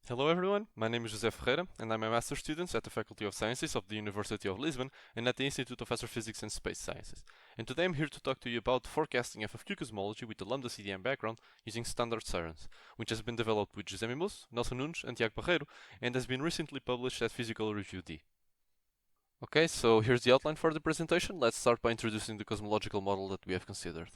Hello everyone, my name is José Ferreira and I'm a master's student at the Faculty of Sciences of the University of Lisbon and at the Institute of Astrophysics and Space Sciences. And today I'm here to talk to you about forecasting FFQ cosmology with the lambda CDM background using standard sirens, which has been developed with José Mimoso, Nunes and Tiago Barreiro and has been recently published at Physical Review D. Okay, so here's the outline for the presentation. Let's start by introducing the cosmological model that we have considered.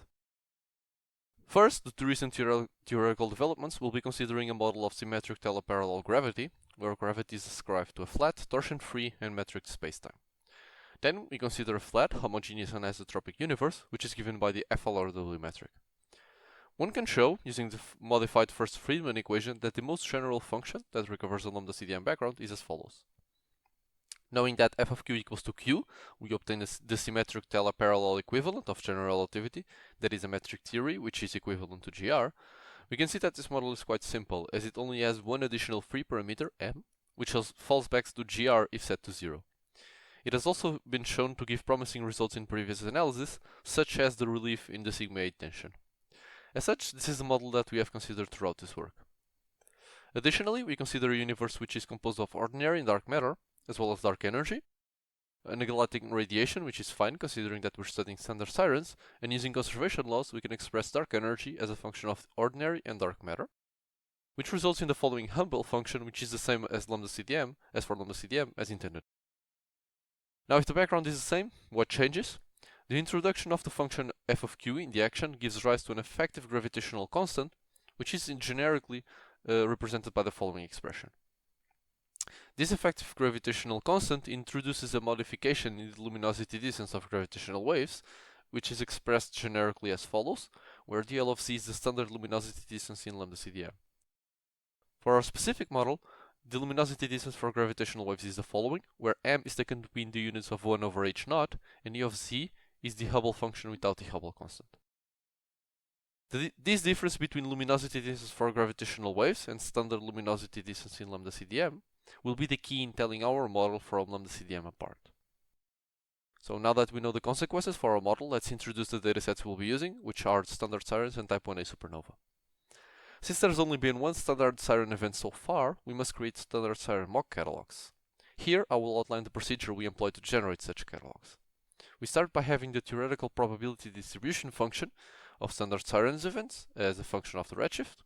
First, the recent theoretical developments will be considering a model of symmetric teleparallel gravity, where gravity is ascribed to a flat, torsion-free, and metric spacetime. Then we consider a flat, homogeneous anisotropic universe, which is given by the FLRW metric. One can show, using the modified First-Friedmann equation, that the most general function that recovers a lambda CDM background is as follows. Knowing that f of q equals to q, we obtain the symmetric teleparallel equivalent of general relativity, that is a metric theory, which is equivalent to GR. We can see that this model is quite simple, as it only has one additional free parameter, m, which falls back to GR if set to 0. It has also been shown to give promising results in previous analysis, such as the relief in the sigma 8 tension. As such, this is the model that we have considered throughout this work. Additionally, we consider a universe which is composed of ordinary and dark matter, as well as dark energy, an galactic radiation, which is fine considering that we're studying standard sirens, and using conservation laws we can express dark energy as a function of ordinary and dark matter, which results in the following Hubble function, which is the same as for lambda CDM as intended. Now if the background is the same, what changes? The introduction of the function f of q in the action gives rise to an effective gravitational constant, which is generically represented by the following expression. This effective gravitational constant introduces a modification in the luminosity distance of gravitational waves, which is expressed generically as follows, where d L of z is the standard luminosity distance in lambda CDM. For our specific model, the luminosity distance for gravitational waves is the following, where m is taken to be in the units of 1 over h naught, and e of z is the Hubble function without the Hubble constant. This difference between luminosity distance for gravitational waves and standard luminosity distance in lambda CDM will be the key in telling our model from lambda CDM apart. So now that we know the consequences for our model, let's introduce the datasets we'll be using, which are standard sirens and type 1a supernova. Since there's only been one standard siren event so far, we must create standard siren mock catalogs. Here I will outline the procedure we employ to generate such catalogs. We start by having the theoretical probability distribution function of standard sirens events as a function of the redshift.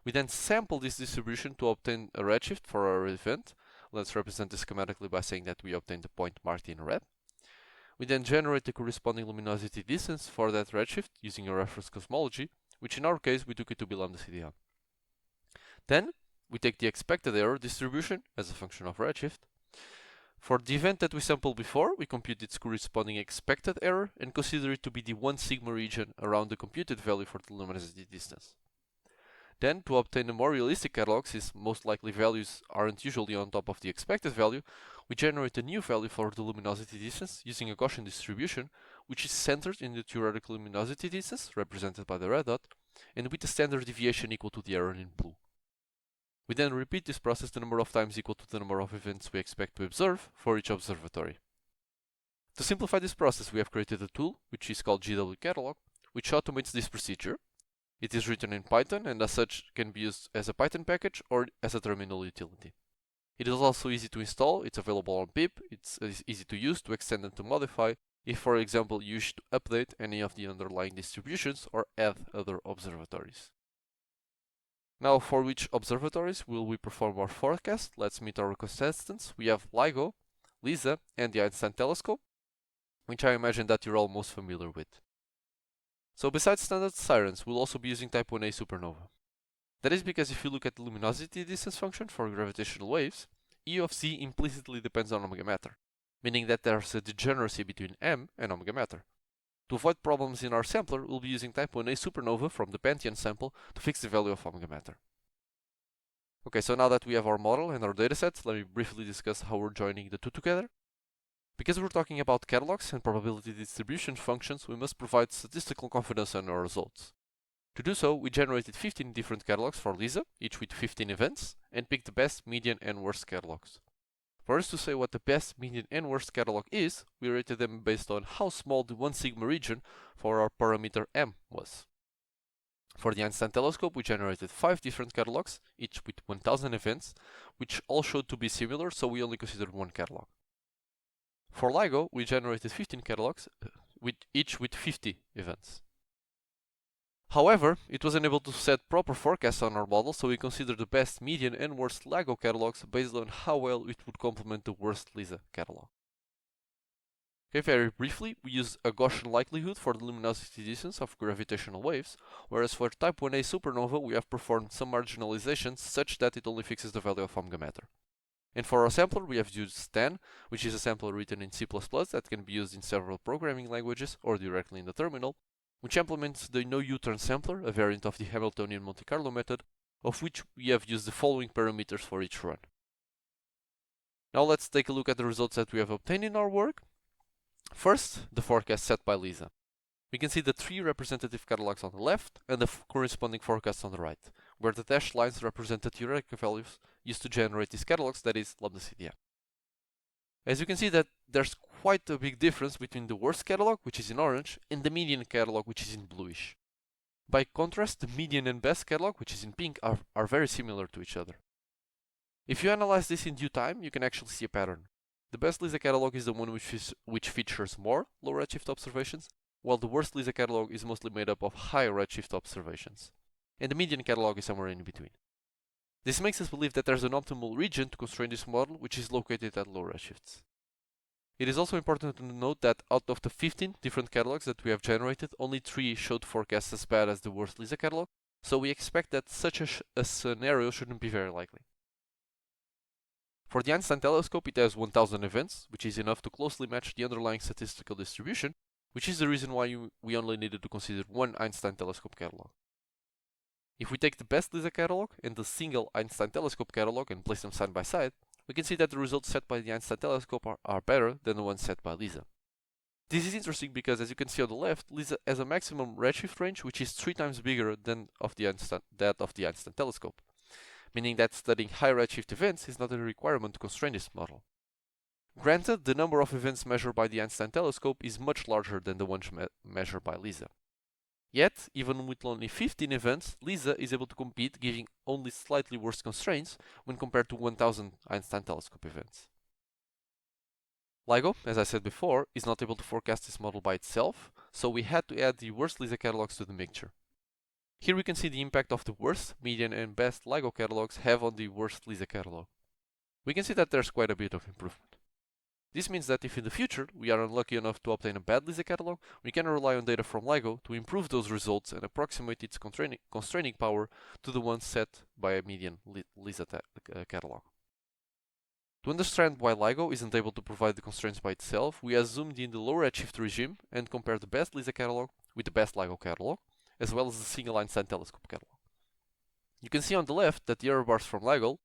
We then sample this distribution to obtain a redshift for our event. Let's represent this schematically by saying that we obtain the point marked in red. We then generate the corresponding luminosity distance for that redshift using a reference cosmology, which in our case we took it to be lambda CDM. Then we take the expected error distribution as a function of redshift. For the event that we sampled before, we compute its corresponding expected error and consider it to be the 1 sigma region around the computed value for the luminosity distance. Then, to obtain a more realistic catalog, since most likely values aren't usually on top of the expected value, we generate a new value for the luminosity distance using a Gaussian distribution, which is centered in the theoretical luminosity distance, represented by the red dot, and with the standard deviation equal to the error in blue. We then repeat this process the number of times equal to the number of events we expect to observe for each observatory. To simplify this process, we have created a tool, which is called GW-Catalog, which automates this procedure. It is written in Python and as such can be used as a Python package or as a terminal utility. It is also easy to install, it's available on pip, it's easy to use, to extend and to modify if, for example, you wish to update any of the underlying distributions or add other observatories. Now, for which observatories will we perform our forecast? Let's meet our contestants. We have LIGO, LISA, and the Einstein telescope, which I imagine that you're all most familiar with. So besides standard sirens, we'll also be using type 1a supernova. That is because if you look at the luminosity distance function for gravitational waves, E of z implicitly depends on omega matter, meaning that there's a degeneracy between m and omega matter. To avoid problems in our sampler, we'll be using type 1a supernova from the Pantheon sample to fix the value of omega matter. Okay, so now that we have our model and our datasets, let me briefly discuss how we're joining the two together. Because we're talking about catalogs and probability distribution functions, we must provide statistical confidence in our results. To do so, we generated 15 different catalogs for LISA, each with 15 events, and picked the best, median, and worst catalogs. For us to say what the best, median, and worst catalog is, we rated them based on how small the 1 sigma region for our parameter m was. For the Einstein telescope, we generated 5 different catalogs, each with 1000 events, which all showed to be similar, so we only considered one catalog. For LIGO, we generated 15 catalogs, each with 50 events. However, it was unable to set proper forecasts on our model, so we considered the best, median, and worst LIGO catalogs based on how well it would complement the worst LISA catalog. Okay, very briefly, we use a Gaussian likelihood for the luminosity distance of gravitational waves, whereas for type 1a supernova we have performed some marginalizations such that it only fixes the value of omega matter. And for our sampler we have used STAN, which is a sampler written in C++ that can be used in several programming languages or directly in the terminal, which implements the no U-turn sampler, a variant of the Hamiltonian Monte Carlo method, of which we have used the following parameters for each run. Now let's take a look at the results that we have obtained in our work. First, the forecast set by LISA. We can see the 3 representative catalogs on the left and the corresponding forecasts on the right, where the dashed lines represent the theoretical values used to generate these catalogs, that is, lambda CDM. As you can see that there's quite a big difference between the worst catalog, which is in orange, and the median catalog, which is in bluish. By contrast, the median and best catalog, which is in pink, are very similar to each other. If you analyze this in due time, you can actually see a pattern. The best LISA catalog is the one which features more low redshift observations, while the worst LISA catalog is mostly made up of high redshift observations. And the median catalog is somewhere in between. This makes us believe that there's an optimal region to constrain this model, which is located at low redshifts. It is also important to note that out of the 15 different catalogs that we have generated, only 3 showed forecasts as bad as the worst LISA catalog, so we expect that such a scenario shouldn't be very likely. For the Einstein telescope, it has 1000 events, which is enough to closely match the underlying statistical distribution, which is the reason why we only needed to consider one Einstein telescope catalog. If we take the best LISA catalog and the single Einstein telescope catalog and place them side by side, we can see that the results set by the Einstein telescope are better than the ones set by LISA. This is interesting because, as you can see on the left, LISA has a maximum redshift range which is 3 times bigger than that of the Einstein telescope, meaning that studying high redshift events is not a requirement to constrain this model. Granted, the number of events measured by the Einstein telescope is much larger than the ones measured by LISA. Yet, even with only 15 events, LISA is able to compete, giving only slightly worse constraints when compared to 1000 Einstein telescope events. LIGO, as I said before, is not able to forecast this model by itself, so we had to add the worst LISA catalogs to the mixture. Here we can see the impact of the worst, median, and best LIGO catalogs have on the worst LISA catalog. We can see that there's quite a bit of improvement. This means that if in the future we are unlucky enough to obtain a bad LISA catalog, we can rely on data from LIGO to improve those results and approximate its constraining power to the one set by a median LISA catalog. To understand why LIGO isn't able to provide the constraints by itself, we have zoomed in the low redshift regime and compared the best LISA catalog with the best LIGO catalog, as well as the single Einstein telescope catalog. You can see on the left that the error bars from LIGO,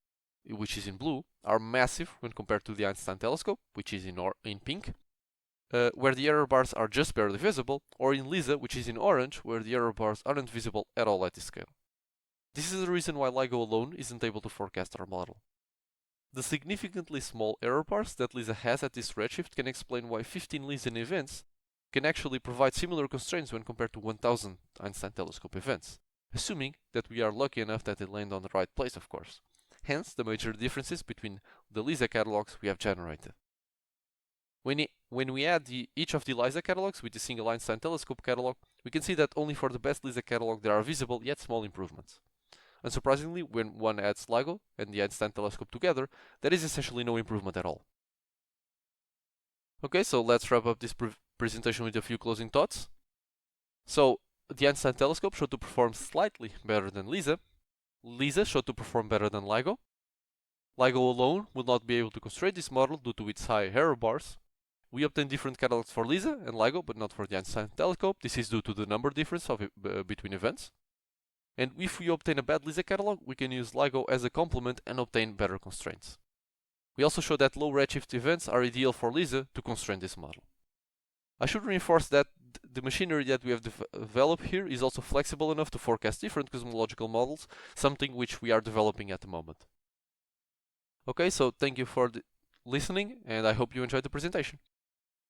which is in blue, are massive when compared to the Einstein telescope, which is in pink, where the error bars are just barely visible, or in LISA, which is in orange, where the error bars aren't visible at all at this scale. This is the reason why LIGO alone isn't able to forecast our model. The significantly small error bars that LISA has at this redshift can explain why 15 LISA events can actually provide similar constraints when compared to 1000 Einstein telescope events, assuming that we are lucky enough that they land on the right place, of course. Hence, the major differences between the LISA catalogs we have generated. When we add each of the LISA catalogs with the single Einstein telescope catalog, we can see that only for the best LISA catalog there are visible yet small improvements. Unsurprisingly, when one adds LIGO and the Einstein telescope together, there is essentially no improvement at all. Okay, so let's wrap up this presentation with a few closing thoughts. So, the Einstein telescope showed to perform slightly better than LISA. LISA showed to perform better than LIGO. LIGO alone would not be able to constrain this model due to its high error bars. We obtained different catalogs for LISA and LIGO, but not for the Einstein telescope. This is due to the number difference between events. And if we obtain a bad LISA catalog, we can use LIGO as a complement and obtain better constraints. We also show that low redshift events are ideal for LISA to constrain this model. I should reinforce that the machinery that we have developed here is also flexible enough to forecast different cosmological models, something which we are developing at the moment. Okay, so thank you for listening, and I hope you enjoyed the presentation.